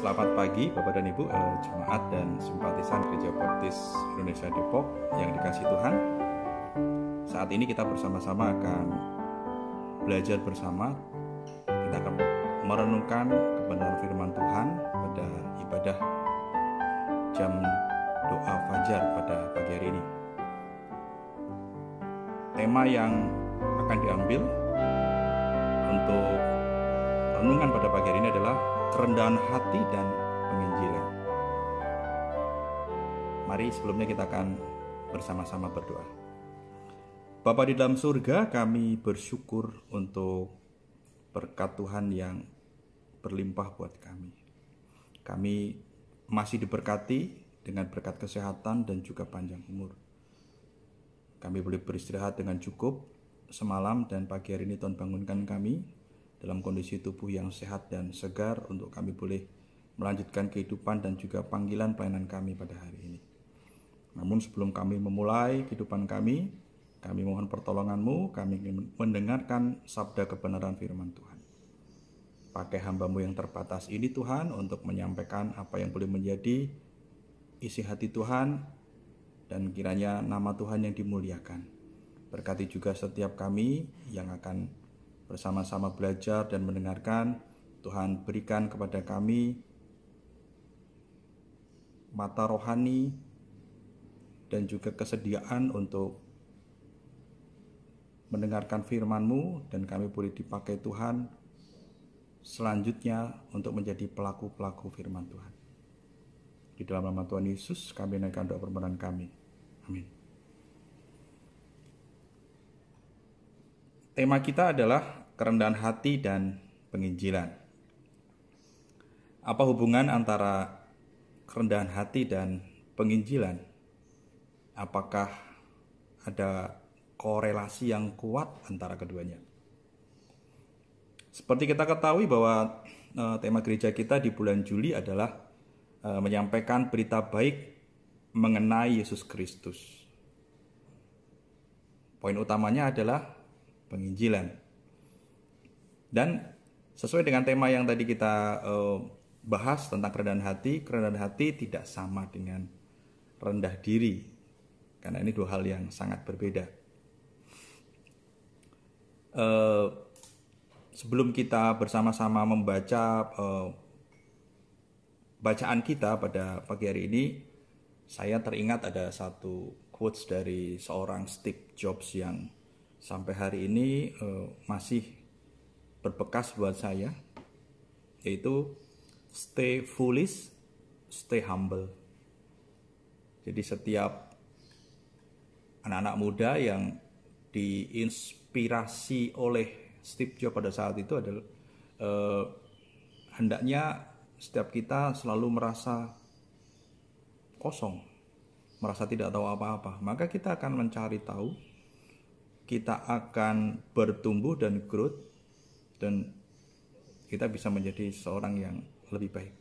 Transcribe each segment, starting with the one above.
Selamat pagi Bapak dan Ibu, jemaat dan simpatisan Gereja Baptis Indonesia Depok yang dikasihi Tuhan. Saat ini kita bersama-sama akan belajar bersama. Kita akan merenungkan kebenaran firman Tuhan pada ibadah jam doa fajar pada pagi hari ini. Tema yang akan diambil untuk renungan pada pagi hari ini adalah kerendahan hati dan penginjilan. Mari sebelumnya kita akan bersama-sama berdoa. Bapa di dalam surga, kami bersyukur untuk berkat Tuhan yang berlimpah buat kami. Kami masih diberkati dengan berkat kesehatan dan juga panjang umur. Kami boleh beristirahat dengan cukup semalam dan pagi hari ini Tuhan bangunkan kami dalam kondisi tubuh yang sehat dan segar untuk kami boleh melanjutkan kehidupan dan juga panggilan pelayanan kami pada hari ini. Namun sebelum kami memulai kehidupan kami mohon pertolongan-Mu, kami ingin mendengarkan sabda kebenaran firman Tuhan. Pakai hamba-Mu yang terbatas ini Tuhan untuk menyampaikan apa yang boleh menjadi isi hati Tuhan, dan kiranya nama Tuhan yang dimuliakan. Berkati juga setiap kami yang akan bersama-sama belajar dan mendengarkan. Tuhan berikan kepada kami mata rohani dan juga kesediaan untuk mendengarkan firman-Mu, dan kami boleh dipakai Tuhan selanjutnya untuk menjadi pelaku-pelaku firman Tuhan. Di dalam nama Tuhan Yesus kami naikkan doa permohonan kami. Amin. Tema kita adalah kerendahan hati dan penginjilan. Apa hubungan antara kerendahan hati dan penginjilan? Apakah ada korelasi yang kuat antara keduanya? Seperti kita ketahui bahwa tema gereja kita di bulan Juli adalah menyampaikan berita baik mengenai Yesus Kristus. Poin utamanya adalah penginjilan. Dan sesuai dengan tema yang tadi kita bahas tentang kerendahan hati tidak sama dengan rendah diri, karena ini dua hal yang sangat berbeda. Sebelum kita bersama-sama membaca bacaan kita pada pagi hari ini, saya teringat ada satu quotes dari seorang Steve Jobs yang sampai hari ini masih berbekas buat saya, yaitu stay foolish, stay humble. Jadi setiap anak-anak muda yang diinspirasi oleh Steve Jobs pada saat itu adalah hendaknya setiap kita selalu merasa kosong, merasa tidak tahu apa-apa. Maka kita akan mencari tahu, kita akan bertumbuh dan growth, dan kita bisa menjadi seorang yang lebih baik.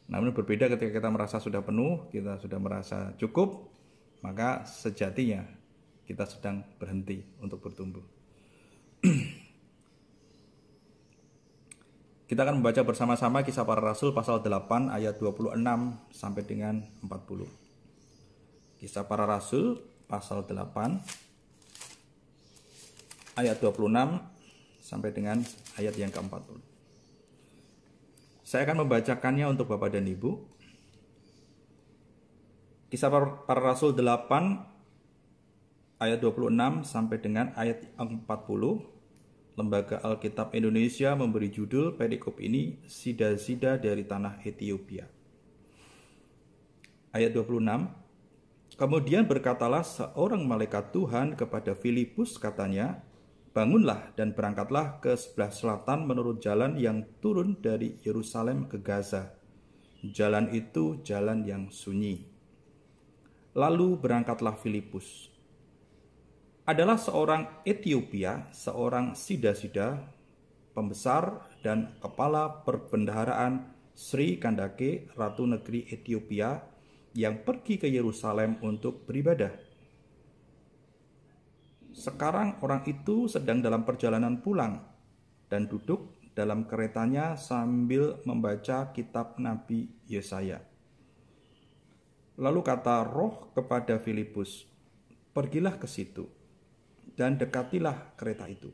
Namun berbeda ketika kita merasa sudah penuh, kita sudah merasa cukup, maka sejatinya kita sedang berhenti untuk bertumbuh. Kita akan membaca bersama-sama Kisah Para Rasul pasal 8 ayat 26 sampai dengan 40. Kisah Para Rasul pasal 8 ayat 26 sampai dengan ayat yang ke-40. Saya akan membacakannya untuk Bapak dan Ibu. Kisah Para Rasul 8 ayat 26 sampai dengan ayat 40. Lembaga Alkitab Indonesia memberi judul perikop ini Sida-sida dari tanah Ethiopia. Ayat 26. Kemudian berkatalah seorang malaikat Tuhan kepada Filipus, katanya, "Bangunlah dan berangkatlah ke sebelah selatan menurut jalan yang turun dari Yerusalem ke Gaza. Jalan itu jalan yang sunyi." Lalu berangkatlah Filipus. Adalah seorang Ethiopia, seorang Sida-sida, pembesar dan kepala perbendaharaan Sri Kandake, Ratu Negeri Ethiopia, yang pergi ke Yerusalem untuk beribadah. Sekarang orang itu sedang dalam perjalanan pulang dan duduk dalam keretanya sambil membaca kitab Nabi Yesaya. Lalu kata Roh kepada Filipus, "Pergilah ke situ dan dekatilah kereta itu."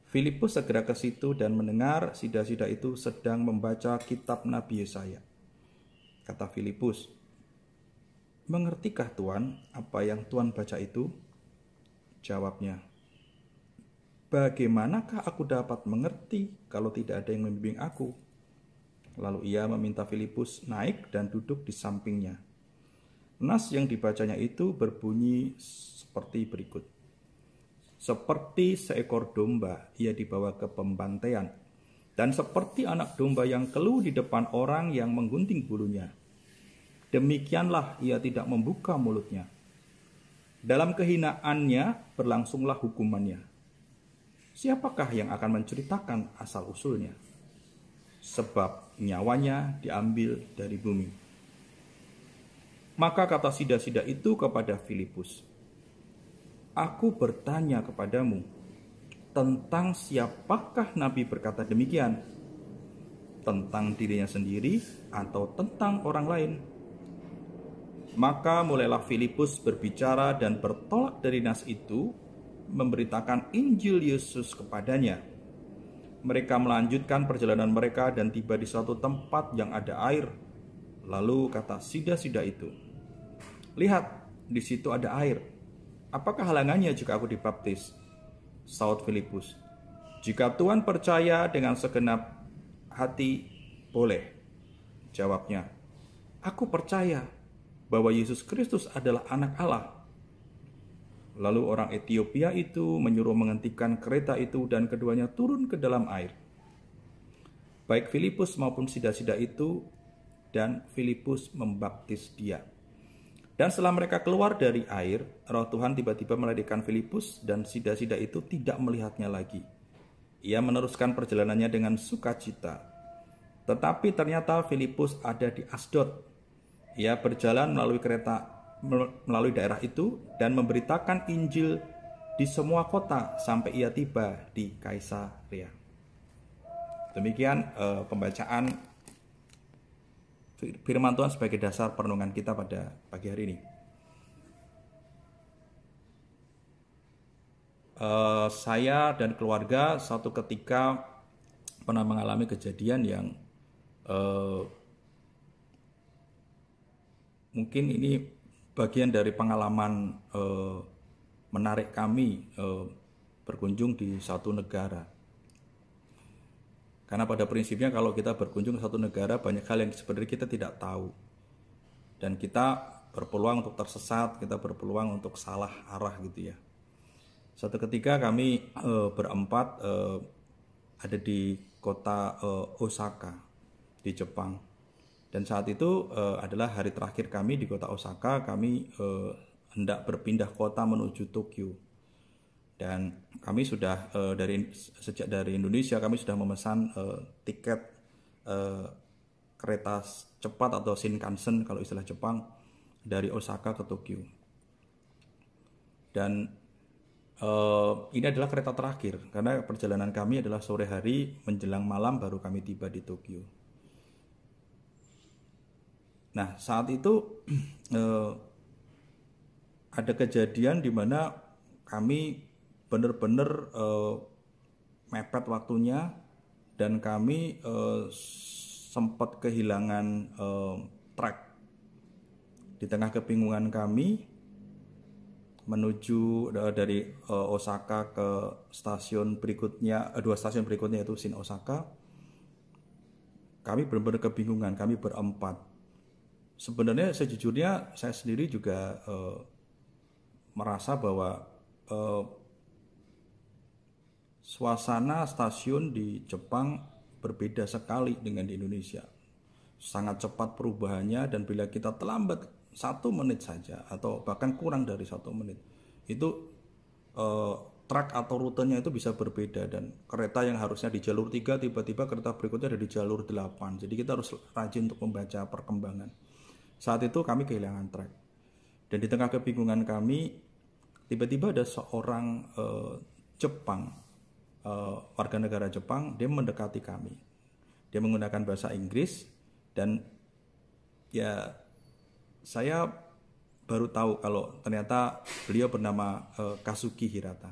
Filipus segera ke situ dan mendengar sida-sida itu sedang membaca kitab Nabi Yesaya. Kata Filipus, "Mengertikah Tuan apa yang Tuan baca itu?" Jawabnya, "Bagaimanakah aku dapat mengerti kalau tidak ada yang membimbing aku?" Lalu ia meminta Filipus naik dan duduk di sampingnya. Nas yang dibacanya itu berbunyi seperti berikut. "Seperti seekor domba ia dibawa ke pembantaian, dan seperti anak domba yang keluh di depan orang yang menggunting bulunya, demikianlah ia tidak membuka mulutnya. Dalam kehinaannya berlangsunglah hukumannya. Siapakah yang akan menceritakan asal-usulnya? Sebab nyawanya diambil dari bumi." Maka kata sida-sida itu kepada Filipus, "Aku bertanya kepadamu, tentang siapakah Nabi berkata demikian? Tentang dirinya sendiri atau tentang orang lain?" Maka mulailah Filipus berbicara dan bertolak dari nas itu, memberitakan Injil Yesus kepadanya. Mereka melanjutkan perjalanan mereka dan tiba di suatu tempat yang ada air. Lalu kata sida-sida itu, "Lihat, di situ ada air. Apakah halangannya jika aku dibaptis?" Saud Filipus, "Jika Tuhan percaya dengan segenap hati, boleh." Jawabnya, "Aku percaya bahwa Yesus Kristus adalah anak Allah." Lalu orang Etiopia itu menyuruh menghentikan kereta itu dan keduanya turun ke dalam air. Baik Filipus maupun sida-sida itu, dan Filipus membaptis dia. Dan setelah mereka keluar dari air, Roh Tuhan tiba-tiba melarikan Filipus dan sida-sida itu tidak melihatnya lagi. Ia meneruskan perjalanannya dengan sukacita. Tetapi ternyata Filipus ada di Asdod. Ia berjalan melalui daerah itu dan memberitakan Injil di semua kota sampai ia tiba di Kaisarea. Demikian pembacaan firman Tuhan sebagai dasar perenungan kita pada pagi hari ini. Saya dan keluarga suatu ketika pernah mengalami kejadian yang mungkin ini bagian dari pengalaman menarik kami berkunjung di satu negara. Karena pada prinsipnya kalau kita berkunjung ke satu negara, banyak hal yang sebenarnya kita tidak tahu. Dan kita berpeluang untuk tersesat, kita berpeluang untuk salah arah gitu ya. Suatu ketika kami berempat ada di kota Osaka di Jepang. Dan saat itu adalah hari terakhir kami di kota Osaka. Kami hendak berpindah kota menuju Tokyo. Dan kami sudah sejak dari Indonesia kami sudah memesan tiket kereta cepat atau Shinkansen kalau istilah Jepang dari Osaka ke Tokyo. Dan ini adalah kereta terakhir karena perjalanan kami adalah sore hari menjelang malam baru kami tiba di Tokyo. Nah saat itu ada kejadian di mana kami benar-benar mepet waktunya dan kami sempat kehilangan track. Di tengah kebingungan kami menuju dari Osaka ke stasiun berikutnya, dua stasiun berikutnya yaitu Shin Osaka, kami benar-benar kebingungan, kami berempat. Sebenarnya sejujurnya saya sendiri juga merasa bahwa suasana stasiun di Jepang berbeda sekali dengan di Indonesia. Sangat cepat perubahannya dan bila kita terlambat 1 menit saja atau bahkan kurang dari 1 menit, itu track atau rutenya itu bisa berbeda dan kereta yang harusnya di jalur 3 tiba-tiba kereta berikutnya ada di jalur 8. Jadi kita harus rajin untuk membaca perkembangan. Saat itu kami kehilangan track. Dan di tengah kebingungan kami, tiba-tiba ada seorang Jepang warga negara Jepang, dia mendekati kami. Dia menggunakan bahasa Inggris dan ya saya baru tahu kalau ternyata beliau bernama Kazuki Hirata.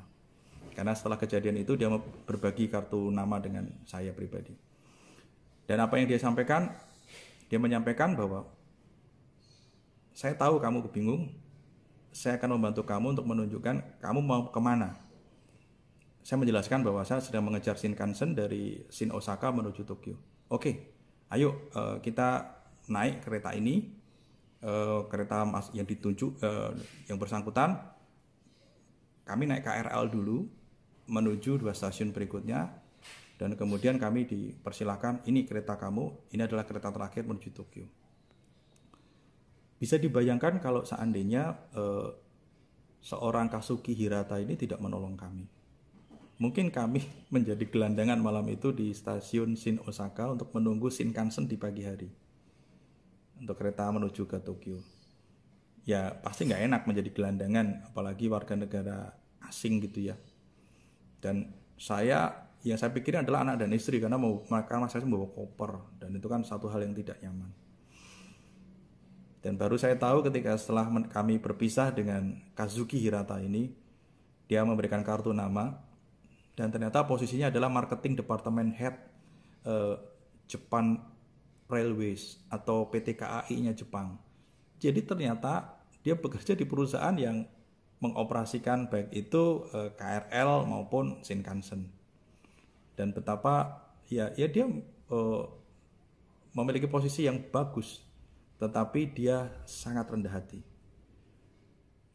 Karena setelah kejadian itu dia berbagi kartu nama dengan saya pribadi. Dan apa yang dia sampaikan? Dia menyampaikan bahwa saya tahu kamu bingung, saya akan membantu kamu untuk menunjukkan kamu mau kemana. Saya menjelaskan bahwa saya sedang mengejar Shinkansen dari Shin Osaka menuju Tokyo. Oke, ayo kita naik kereta ini, kereta yang ditunjuk, yang bersangkutan. Kami naik KRL dulu menuju 2 stasiun berikutnya, dan kemudian kami dipersilahkan, ini kereta kamu, ini adalah kereta terakhir menuju Tokyo. Bisa dibayangkan kalau seandainya seorang Kazuki Hirata ini tidak menolong kami. Mungkin kami menjadi gelandangan malam itu di stasiun Shin Osaka untuk menunggu Shinkansen di pagi hari untuk kereta menuju ke Tokyo. Ya pasti nggak enak menjadi gelandangan, apalagi warga negara asing gitu ya. Dan yang saya pikirin adalah anak dan istri, karena saya membawa koper, dan itu kan satu hal yang tidak nyaman. Dan baru saya tahu ketika setelah kami berpisah dengan Kazuki Hirata ini, dia memberikan kartu nama, dan ternyata posisinya adalah marketing department head Japan Railways atau PT KAI-nya Jepang. Jadi ternyata dia bekerja di perusahaan yang mengoperasikan baik itu KRL maupun Shinkansen. Dan betapa ya dia memiliki posisi yang bagus, tetapi dia sangat rendah hati.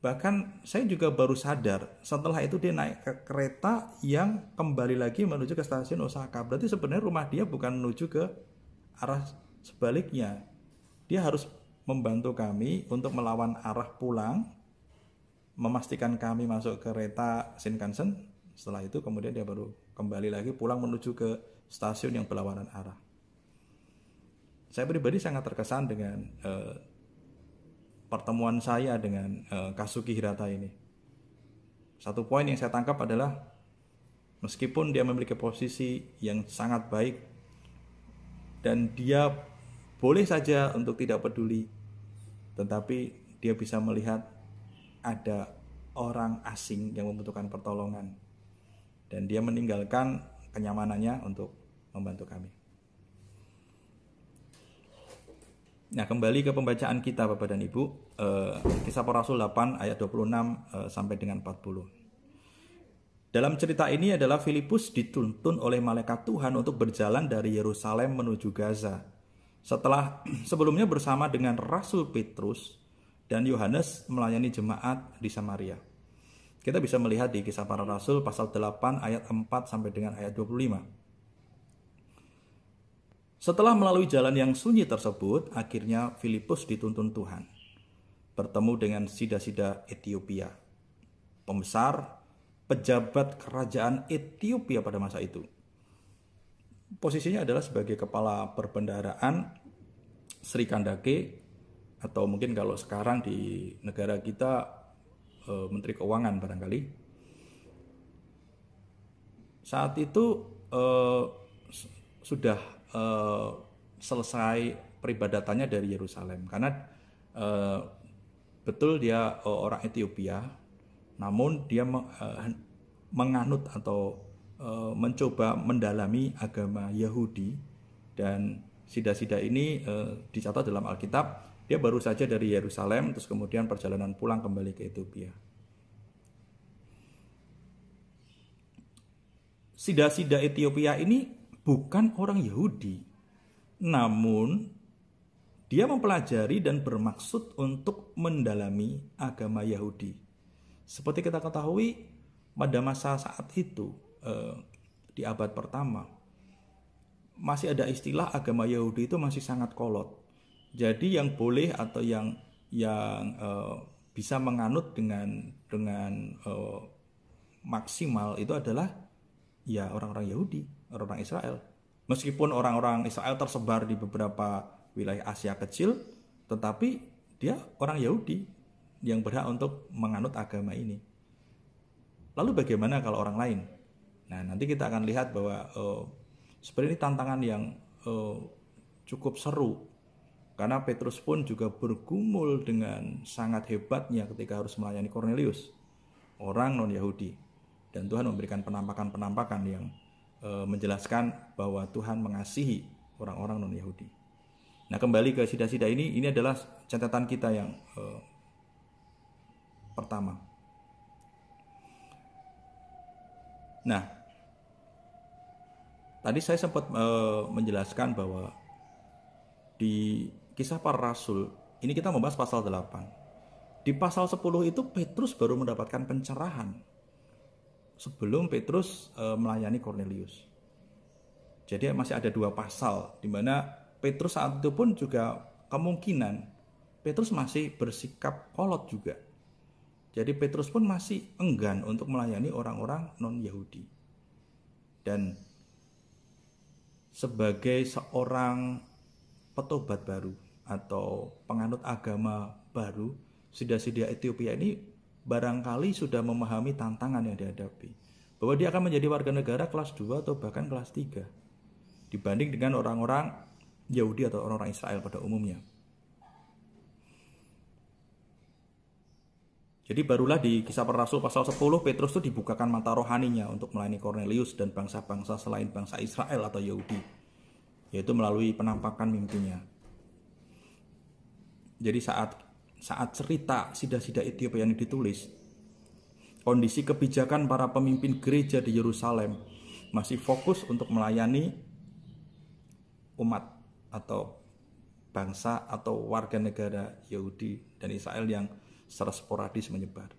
Bahkan saya juga baru sadar setelah itu dia naik ke kereta yang kembali lagi menuju ke stasiun Osaka. Berarti sebenarnya rumah dia bukan menuju ke arah sebaliknya. Dia harus membantu kami untuk melawan arah pulang, memastikan kami masuk ke kereta Shinkansen. Setelah itu kemudian dia baru kembali lagi pulang menuju ke stasiun yang berlawanan arah. Saya pribadi sangat terkesan dengan pertemuan saya dengan Kazuki Hirata ini. Satu poin yang saya tangkap adalah meskipun dia memiliki posisi yang sangat baik dan dia boleh saja untuk tidak peduli, tetapi dia bisa melihat ada orang asing yang membutuhkan pertolongan dan dia meninggalkan kenyamanannya untuk membantu kami. Nah, kembali ke pembacaan kita Bapak dan Ibu, Kisah Para Rasul 8 ayat 26 sampai dengan 40. Dalam cerita ini adalah Filipus dituntun oleh malaikat Tuhan untuk berjalan dari Yerusalem menuju Gaza. Sebelumnya bersama dengan Rasul Petrus dan Yohanes melayani jemaat di Samaria. Kita bisa melihat di Kisah Para Rasul pasal 8 ayat 4 sampai dengan ayat 25. Setelah melalui jalan yang sunyi tersebut, akhirnya Filipus dituntun Tuhan. Bertemu dengan Sida-Sida Ethiopia, pembesar, pejabat kerajaan Ethiopia pada masa itu. Posisinya adalah sebagai kepala perbendaharaan Sri Kandake, atau mungkin kalau sekarang di negara kita Menteri Keuangan barangkali. Saat itu sudah selesai peribadatannya dari Yerusalem, karena betul dia orang Ethiopia, namun dia menganut atau mencoba mendalami agama Yahudi. Dan Sida-Sida ini dicatat dalam Alkitab, dia baru saja dari Yerusalem terus kemudian perjalanan pulang kembali ke Ethiopia. Sida-Sida Ethiopia ini bukan orang Yahudi, namun dia mempelajari dan bermaksud untuk mendalami agama Yahudi. Seperti kita ketahui, pada masa saat itu, di abad pertama, masih ada istilah agama Yahudi itu masih sangat kolot. Jadi yang boleh atau yang bisa menganut dengan maksimal itu adalah ya orang-orang Yahudi, orang-orang Israel. Meskipun orang-orang Israel tersebar di beberapa wilayah Asia kecil, tetapi dia orang Yahudi yang berhak untuk menganut agama ini. Lalu bagaimana kalau orang lain? Nah, nanti kita akan lihat bahwa sebenarnya ini tantangan yang cukup seru, karena Petrus pun juga bergumul dengan sangat hebatnya ketika harus melayani Kornelius, orang non-Yahudi. Dan Tuhan memberikan penampakan-penampakan yang menjelaskan bahwa Tuhan mengasihi orang-orang non-Yahudi. Nah, kembali ke sida-sida ini adalah catatan kita yang pertama. Nah, tadi saya sempat menjelaskan bahwa di Kisah Para Rasul ini kita membahas pasal 8. Di pasal 10 itu Petrus baru mendapatkan pencerahan sebelum Petrus melayani Kornelius. Jadi masih ada 2 pasal di mana Petrus saat itu pun juga kemungkinan Petrus masih bersikap kolot juga. Jadi Petrus pun masih enggan untuk melayani orang-orang non-Yahudi. Dan sebagai seorang petobat baru atau penganut agama baru, sida-sida Ethiopia ini barangkali sudah memahami tantangan yang dihadapi, bahwa dia akan menjadi warga negara kelas 2 atau bahkan kelas 3 dibanding dengan orang-orang Yahudi atau orang-orang Israel pada umumnya. Jadi barulah di Kisah Para Rasul pasal 10 Petrus itu dibukakan mata rohaninya untuk melayani Kornelius dan bangsa-bangsa selain bangsa Israel atau Yahudi, yaitu melalui penampakan mimpinya. Jadi saat cerita sida-sida Ethiopia yang ditulis, kondisi kebijakan para pemimpin gereja di Yerusalem masih fokus untuk melayani umat atau bangsa atau warga negara Yahudi dan Israel yang secara sporadis menyebar.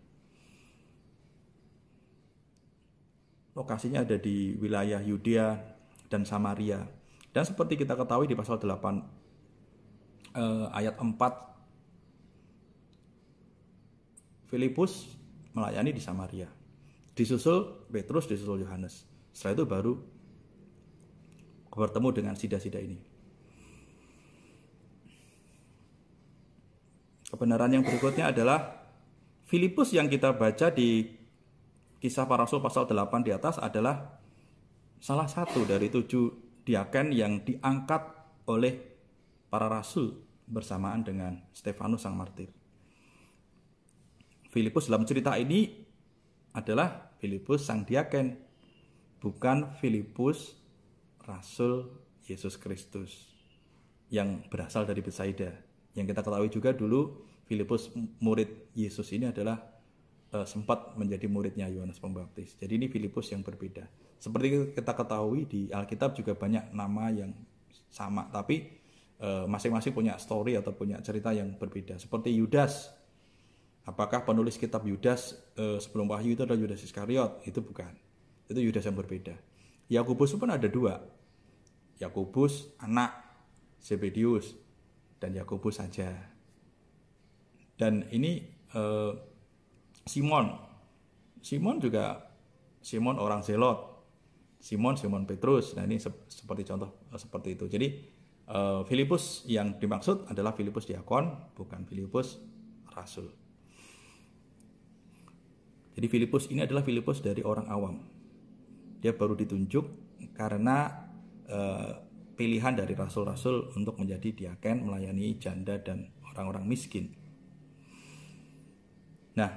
Lokasinya ada di wilayah Yudea dan Samaria. Dan seperti kita ketahui di pasal 8 ayat 4, Filipus melayani di Samaria. Disusul Petrus, disusul Yohanes. Setelah itu baru bertemu dengan sida-sida ini. Kebenaran yang berikutnya adalah Filipus yang kita baca di Kisah Para Rasul pasal 8 di atas adalah salah satu dari 7 diaken yang diangkat oleh para rasul bersamaan dengan Stefanus sang martir. Filipus dalam cerita ini adalah Filipus sang diaken, bukan Filipus rasul Yesus Kristus yang berasal dari Betsaida. Yang kita ketahui juga dulu Filipus murid Yesus ini adalah sempat menjadi muridnya Yohanes Pembaptis. Jadi ini Filipus yang berbeda. Seperti kita ketahui di Alkitab juga banyak nama yang sama, tapi masing-masing punya story atau punya cerita yang berbeda. Seperti Yudas. Apakah penulis kitab Yudas sebelum Wahyu itu adalah Yudas Iskariot? Itu bukan. Itu Yudas yang berbeda. Yakobus pun ada 2. Yakobus anak Zebedius dan Yakobus saja. Dan ini Simon juga Simon orang Zelot, Simon Petrus. Nah ini seperti contoh seperti itu. Jadi Filipus yang dimaksud adalah Filipus diakon, bukan Filipus rasul. Jadi Filipus ini adalah Filipus dari orang awam. Dia baru ditunjuk karena pilihan dari rasul-rasul untuk menjadi diaken melayani janda dan orang-orang miskin. Nah,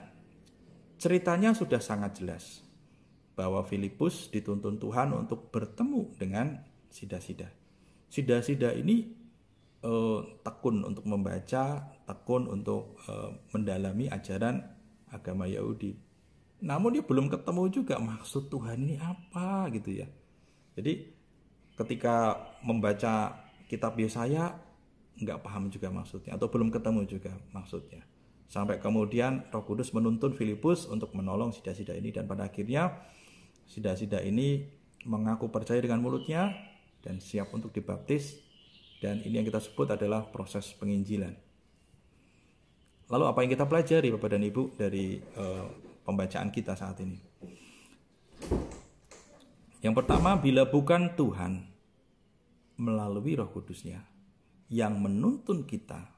ceritanya sudah sangat jelas bahwa Filipus dituntun Tuhan untuk bertemu dengan sida-sida. Sida-sida ini tekun untuk membaca, tekun untuk mendalami ajaran agama Yahudi. Namun dia belum ketemu juga maksud Tuhan ini apa gitu ya. Jadi ketika membaca kitab Yesaya nggak paham juga maksudnya atau belum ketemu juga maksudnya. Sampai kemudian Roh Kudus menuntun Filipus untuk menolong sida-sida ini, dan pada akhirnya sida-sida ini mengaku percaya dengan mulutnya dan siap untuk dibaptis, dan ini yang kita sebut adalah proses penginjilan. Lalu apa yang kita pelajari Bapak dan Ibu dari pembacaan kita saat ini? Yang pertama, bila bukan Tuhan melalui Roh Kudusnya yang menuntun kita,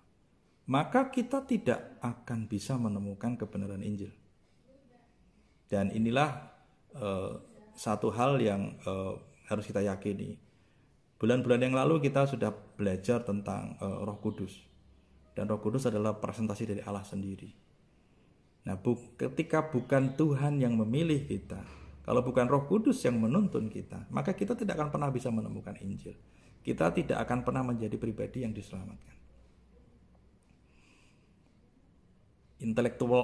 maka kita tidak akan bisa menemukan kebenaran Injil. Dan inilah satu hal yang harus kita yakini. Bulan-bulan yang lalu kita sudah belajar tentang Roh Kudus. Dan Roh Kudus adalah presentasi dari Allah sendiri. Nah, ketika bukan Tuhan yang memilih kita, kalau bukan Roh Kudus yang menuntun kita, maka kita tidak akan pernah bisa menemukan Injil. Kita tidak akan pernah menjadi pribadi yang diselamatkan.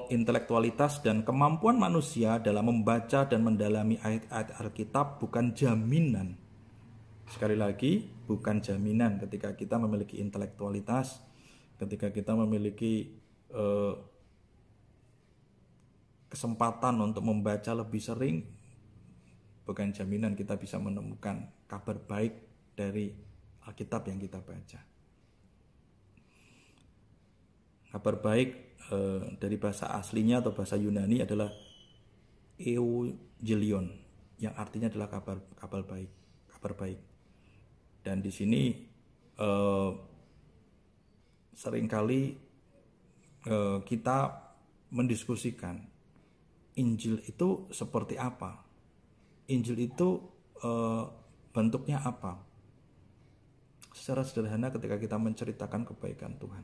Intelektualitas dan kemampuan manusia dalam membaca dan mendalami ayat-ayat Alkitab bukan jaminan. Sekali lagi, bukan jaminan ketika kita memiliki intelektualitas, ketika kita memiliki kesempatan untuk membaca lebih sering, bukan jaminan kita bisa menemukan kabar baik dari Alkitab yang kita baca. Kabar baik dari bahasa aslinya atau bahasa Yunani adalah Euangelion, yang artinya adalah kabar baik. Dan di sini seringkali kita mendiskusikan Injil itu seperti apa, Injil itu bentuknya apa. Secara sederhana, ketika kita menceritakan kebaikan Tuhan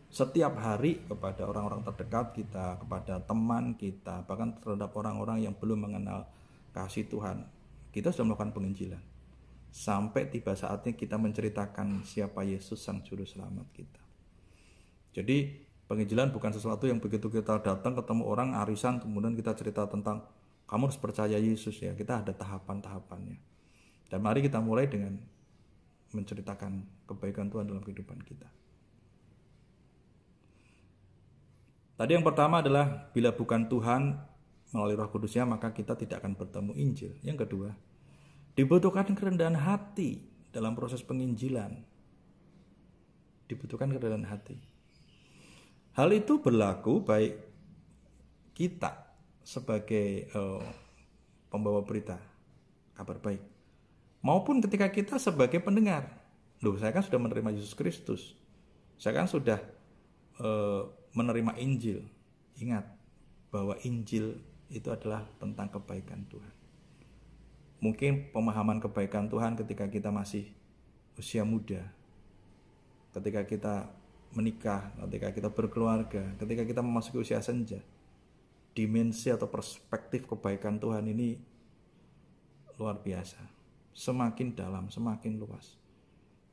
setiap hari kepada orang-orang terdekat kita, kepada teman kita, bahkan terhadap orang-orang yang belum mengenal kasih Tuhan, kita sudah melakukan penginjilan. Sampai tiba saatnya kita menceritakan siapa Yesus sang juru selamat kita. Jadi penginjilan bukan sesuatu yang begitu kita datang ketemu orang arisan kemudian kita cerita tentang kamu harus percaya Yesus ya. Kita ada tahapan-tahapannya. Dan mari kita mulai dengan menceritakan kebaikan Tuhan dalam kehidupan kita. Tadi yang pertama adalah bila bukan Tuhan melalui Roh Kudusnya, maka kita tidak akan bertemu Injil. Yang kedua, dibutuhkan kerendahan hati dalam proses penginjilan. Dibutuhkan kerendahan hati. Hal itu berlaku baik kita sebagai pembawa berita kabar baik, maupun ketika kita sebagai pendengar. Loh, saya kan sudah menerima Yesus Kristus. Saya kan sudah menerima Injil. Ingat bahwa Injil itu adalah tentang kebaikan Tuhan. Mungkin pemahaman kebaikan Tuhan ketika kita masih usia muda, ketika kita menikah, ketika kita berkeluarga, ketika kita memasuki usia senja, dimensi atau perspektif kebaikan Tuhan ini luar biasa, semakin dalam, semakin luas.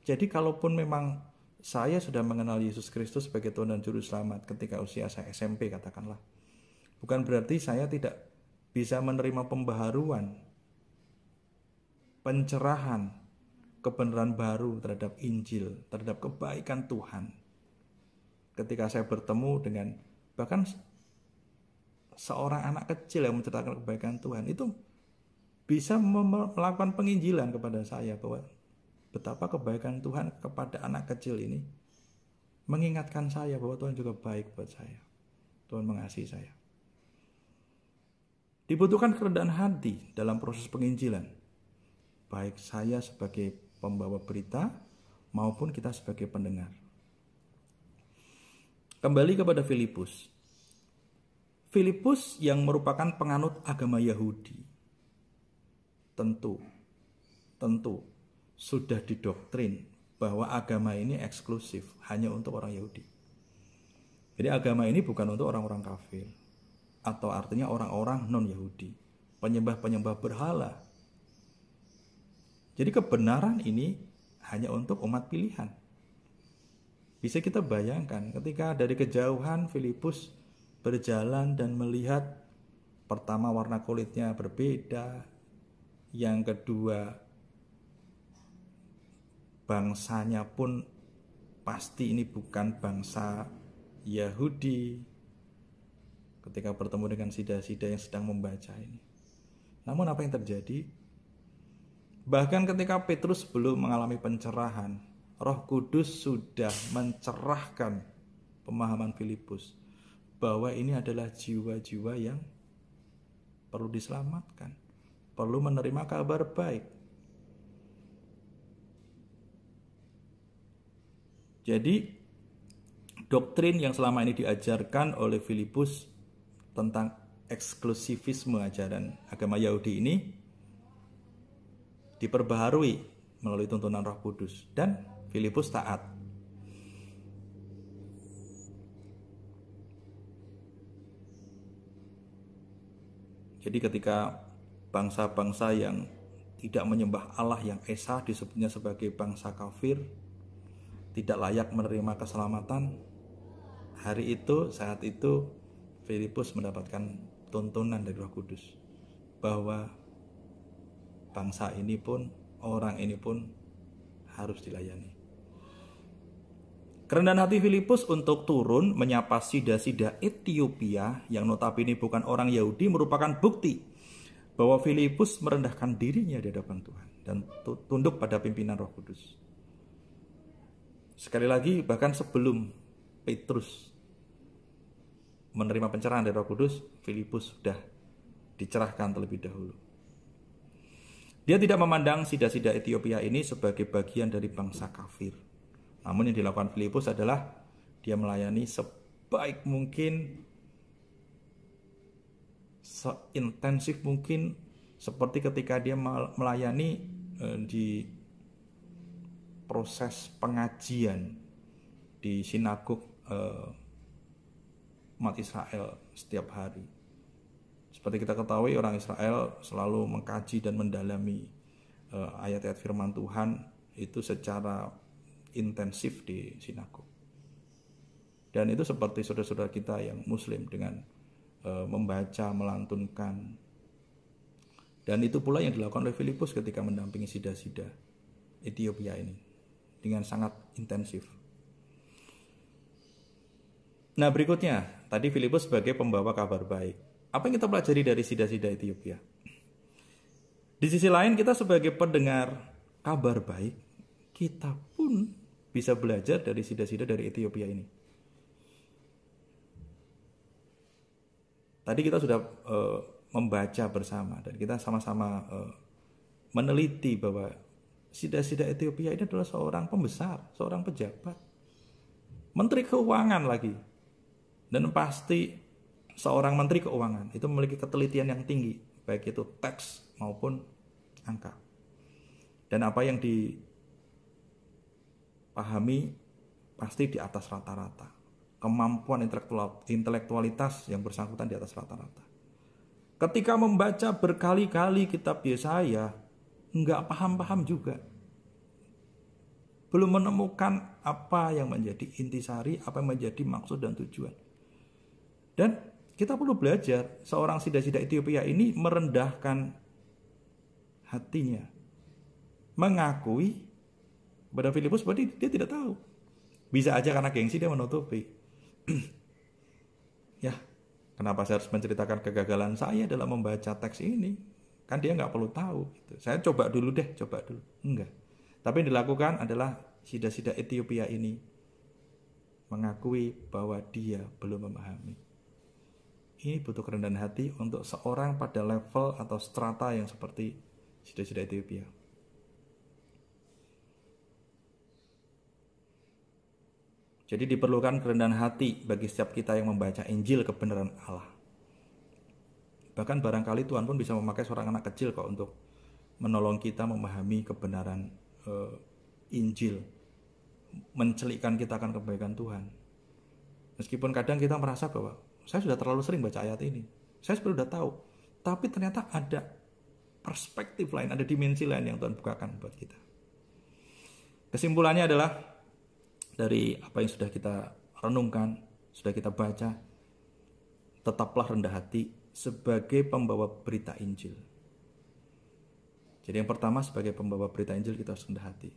Jadi kalaupun memang saya sudah mengenal Yesus Kristus sebagai Tuhan dan Juru Selamat ketika usia saya SMP katakanlah, bukan berarti saya tidak bisa menerima pembaharuan, pencerahan, kebenaran baru terhadap Injil, terhadap kebaikan Tuhan. Ketika saya bertemu dengan bahkan seorang anak kecil yang menceritakan kebaikan Tuhan, itu bisa melakukan penginjilan kepada saya bahwa betapa kebaikan Tuhan kepada anak kecil ini mengingatkan saya bahwa Tuhan juga baik buat saya. Tuhan mengasihi saya. Dibutuhkan kerendahan hati dalam proses penginjilan. Baik saya sebagai pembawa berita maupun kita sebagai pendengar. Kembali kepada Filipus. Filipus yang merupakan penganut agama Yahudi. Tentu sudah didoktrin bahwa agama ini eksklusif hanya untuk orang Yahudi. Jadi agama ini bukan untuk orang-orang kafir, atau artinya orang-orang non-Yahudi, penyembah-penyembah berhala. Jadi kebenaran ini hanya untuk umat pilihan. Bisa kita bayangkan ketika dari kejauhan Filipus berjalan dan melihat pertama warna kulitnya berbeda, yang kedua bangsanya pun pasti ini bukan bangsa Yahudi. Ketika bertemu dengan sida-sida yang sedang membaca ini, namun apa yang terjadi? Bahkan ketika Petrus belum mengalami pencerahan, Roh Kudus sudah mencerahkan pemahaman Filipus bahwa ini adalah jiwa-jiwa yang perlu diselamatkan, perlu menerima kabar baik. Jadi doktrin yang selama ini diajarkan oleh Filipus tentang eksklusivisme ajaran agama Yahudi ini diperbaharui melalui tuntunan Roh Kudus, dan Filipus taat. Jadi ketika bangsa-bangsa yang tidak menyembah Allah yang esa disebutnya sebagai bangsa kafir, tidak layak menerima keselamatan, saat itu Filipus mendapatkan tuntunan dari Roh Kudus bahwa bangsa ini pun, orang ini pun harus dilayani. Kerendahan hati Filipus untuk turun menyapa sida-sida Ethiopia yang notabene bukan orang Yahudi merupakan bukti bahwa Filipus merendahkan dirinya di hadapan Tuhan dan tunduk pada pimpinan Roh Kudus. Sekali lagi, bahkan sebelum Petrus menerima pencerahan dari Roh Kudus, Filipus sudah dicerahkan terlebih dahulu. Dia tidak memandang sida-sida Ethiopia ini sebagai bagian dari bangsa kafir. Namun yang dilakukan Filipus adalah dia melayani sebaik mungkin, seintensif mungkin, seperti ketika dia melayani di proses pengajian di sinagog umat Israel setiap hari. Seperti kita ketahui, orang Israel selalu mengkaji dan mendalami ayat-ayat firman Tuhan itu secara intensif di sinagog. Dan itu seperti saudara-saudara kita yang muslim dengan membaca, melantunkan. Dan itu pula yang dilakukan oleh Filipus ketika mendampingi sida-sida Ethiopia ini dengan sangat intensif. Nah, berikutnya, tadi Filipus sebagai pembawa kabar baik. Apa yang kita pelajari dari sida-sida Ethiopia? Di sisi lain, kita sebagai pendengar kabar baik, kita pun bisa belajar dari sida-sida dari Ethiopia ini. Tadi kita sudah membaca bersama dan kita sama-sama meneliti bahwa sida-sida Ethiopia ini adalah seorang pembesar, seorang pejabat, menteri keuangan lagi. Dan pasti seorang menteri keuangan itu memiliki ketelitian yang tinggi, baik itu teks maupun angka. Dan apa yang dipahami pasti di atas rata-rata. Kemampuan intelektualitas yang bersangkutan di atas rata-rata. Ketika membaca berkali-kali kitab Yesaya, nggak paham-paham juga. Belum menemukan apa yang menjadi intisari, apa yang menjadi maksud dan tujuan. Dan kita perlu belajar, seorang sida-sida Ethiopia ini merendahkan hatinya. Mengakui pada Filipus berarti dia tidak tahu. Bisa aja karena gengsi dia menutupi. Ya, kenapa saya harus menceritakan kegagalan saya dalam membaca teks ini? Kan dia nggak perlu tahu. Saya coba dulu. Enggak. Tapi yang dilakukan adalah sida-sida Ethiopia ini mengakui bahwa dia belum memahami. Ini butuh kerendahan hati untuk seorang pada level atau strata yang seperti sida-sida Ethiopia. Jadi diperlukan kerendahan hati bagi setiap kita yang membaca Injil kebenaran Allah. Bahkan barangkali Tuhan pun bisa memakai seorang anak kecil kok untuk menolong kita memahami kebenaran Injil, mencelikkan kita akan kebaikan Tuhan. Meskipun kadang kita merasa bahwa saya sudah terlalu sering baca ayat ini, saya sudah tahu, tapi ternyata ada perspektif lain, ada dimensi lain yang Tuhan bukakan buat kita. Kesimpulannya adalah dari apa yang sudah kita renungkan, sudah kita baca, tetaplah rendah hati sebagai pembawa berita Injil. Jadi yang pertama, sebagai pembawa berita Injil kita harus rendah hati.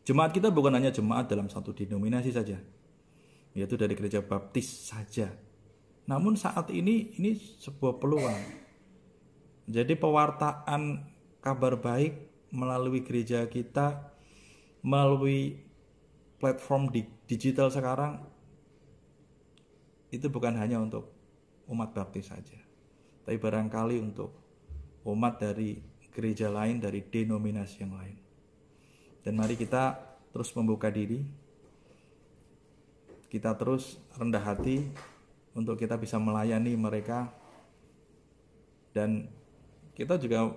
Jemaat kita bukan hanya jemaat dalam satu denominasi saja, yaitu dari gereja baptis saja. Namun saat ini sebuah peluang. Jadi pewartaan kabar baik melalui gereja kita, melalui platform digital sekarang, itu bukan hanya untuk umat baptis saja, tapi barangkali untuk umat dari gereja lain, dari denominasi yang lain. Dan mari kita terus membuka diri, kita terus rendah hati untuk kita bisa melayani mereka. Dan kita juga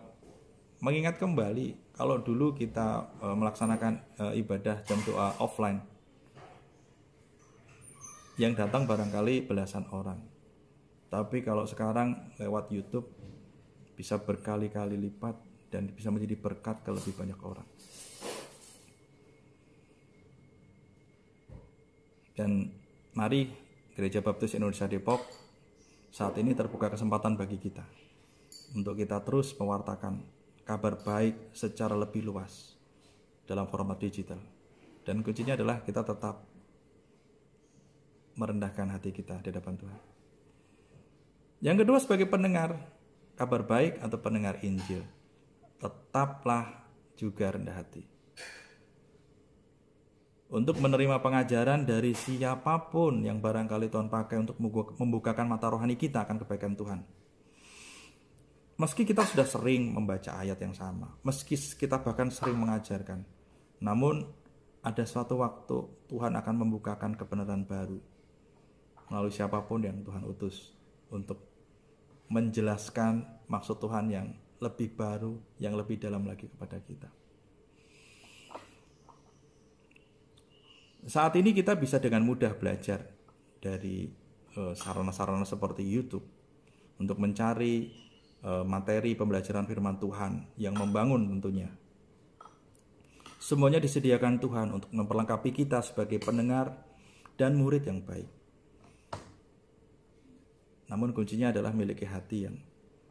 mengingat kembali kalau dulu kita melaksanakan ibadah jam doa offline, yang datang barangkali belasan orang. Tapi kalau sekarang lewat YouTube bisa berkali-kali lipat dan bisa menjadi berkat ke lebih banyak orang. Dan mari Gereja Baptis Indonesia Depok saat ini terbuka kesempatan bagi kita untuk kita terus mewartakan kabar baik secara lebih luas dalam format digital. Dan kuncinya adalah kita tetap merendahkan hati kita di hadapan Tuhan. Yang kedua, sebagai pendengar kabar baik atau pendengar Injil, tetaplah juga rendah hati untuk menerima pengajaran dari siapapun yang barangkali Tuhan pakai untuk membukakan mata rohani kita akan kebaikan Tuhan. Meski kita sudah sering membaca ayat yang sama, meski kita bahkan sering mengajarkan, namun ada suatu waktu Tuhan akan membukakan kebenaran baru melalui siapapun yang Tuhan utus untuk menjelaskan maksud Tuhan yang lebih baru, yang lebih dalam lagi kepada kita. Saat ini kita bisa dengan mudah belajar dari sarana-sarana seperti YouTube untuk mencari materi pembelajaran firman Tuhan yang membangun tentunya. Semuanya disediakan Tuhan untuk memperlengkapi kita sebagai pendengar dan murid yang baik. Namun kuncinya adalah memiliki hati yang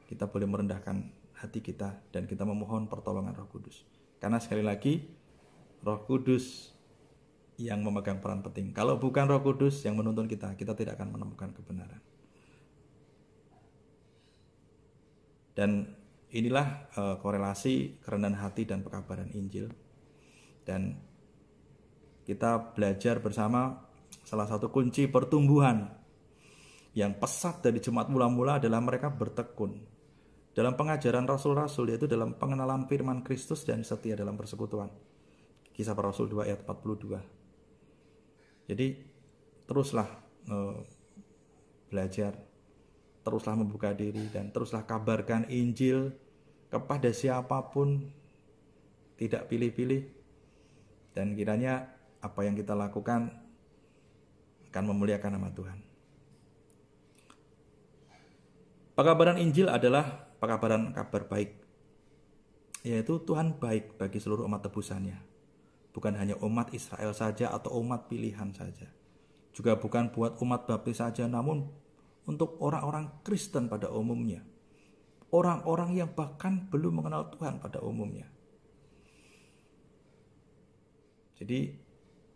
kita boleh merendahkan hati kita dan kita memohon pertolongan Roh Kudus. Karena sekali lagi Roh Kudus yang memegang peran penting. Kalau bukan Roh Kudus yang menuntun kita, kita tidak akan menemukan kebenaran. Dan inilah korelasi kerendahan hati dan pekabaran Injil. Dan kita belajar bersama salah satu kunci pertumbuhan yang pesat dari jemaat mula-mula adalah mereka bertekun dalam pengajaran rasul-rasul, yaitu dalam pengenalan firman Kristus dan setia dalam persekutuan. Kisah Para Rasul 2 ayat 42. Jadi teruslah belajar, teruslah membuka diri, dan teruslah kabarkan Injil kepada siapapun, tidak pilih-pilih. Dan kiranya apa yang kita lakukan akan memuliakan nama Tuhan. Pekabaran Injil adalah pekabaran kabar baik, yaitu Tuhan baik bagi seluruh umat tebusannya. Bukan hanya umat Israel saja atau umat pilihan saja. Juga bukan buat umat baptis saja, namun untuk orang-orang Kristen pada umumnya. Orang-orang yang bahkan belum mengenal Tuhan pada umumnya. Jadi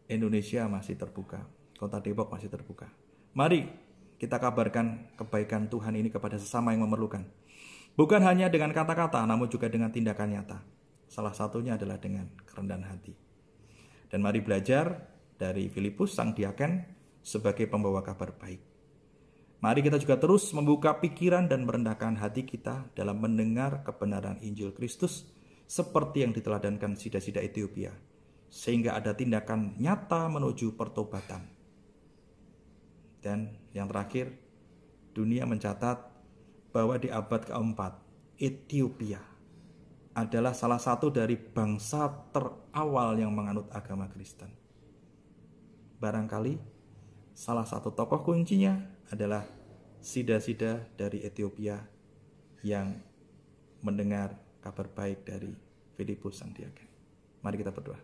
Indonesia masih terbuka, Kota Depok masih terbuka. Mari kita kabarkan kebaikan Tuhan ini kepada sesama yang memerlukan. Bukan hanya dengan kata-kata, namun juga dengan tindakan nyata. Salah satunya adalah dengan kerendahan hati. Dan mari belajar dari Filipus sang diaken sebagai pembawa kabar baik. Mari kita juga terus membuka pikiran dan merendahkan hati kita dalam mendengar kebenaran Injil Kristus seperti yang diteladankan sida-sida Ethiopia, sehingga ada tindakan nyata menuju pertobatan. Dan yang terakhir, dunia mencatat bahwa di abad keempat, Ethiopia adalah salah satu dari bangsa terawal yang menganut agama Kristen. Barangkali salah satu tokoh kuncinya adalah sida-sida dari Ethiopia yang mendengar kabar baik dari Filipus sang diaken. Mari kita berdoa.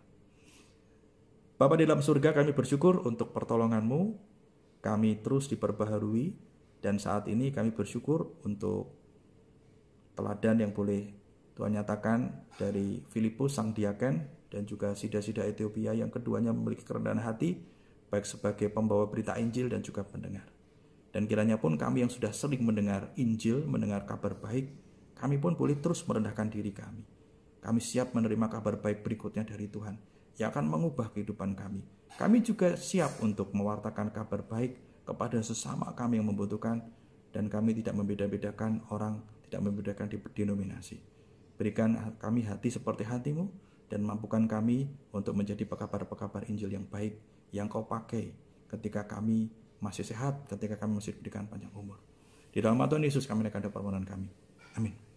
Bapa di dalam surga, kami bersyukur untuk pertolongan-Mu. Kami terus diperbaharui, dan saat ini kami bersyukur untuk teladan yang boleh Tuhan nyatakan dari Filipus sang diaken dan juga sida-sida Ethiopia yang keduanya memiliki kerendahan hati, baik sebagai pembawa berita Injil dan juga pendengar. Dan kiranya pun kami yang sudah sering mendengar Injil, mendengar kabar baik, kami pun boleh terus merendahkan diri kami. Kami siap menerima kabar baik berikutnya dari Tuhan yang akan mengubah kehidupan kami. Kami juga siap untuk mewartakan kabar baik kepada sesama kami yang membutuhkan, dan kami tidak membeda-bedakan orang, tidak membedakan denominasi. Berikan kami hati seperti hati-Mu, dan mampukan kami untuk menjadi pekabar-pekabar Injil yang baik yang Kau pakai ketika kami masih sehat, ketika kami masih diberikan panjang umur. Di dalam Tuhan Yesus kami naikkan permohonan kami. Amin.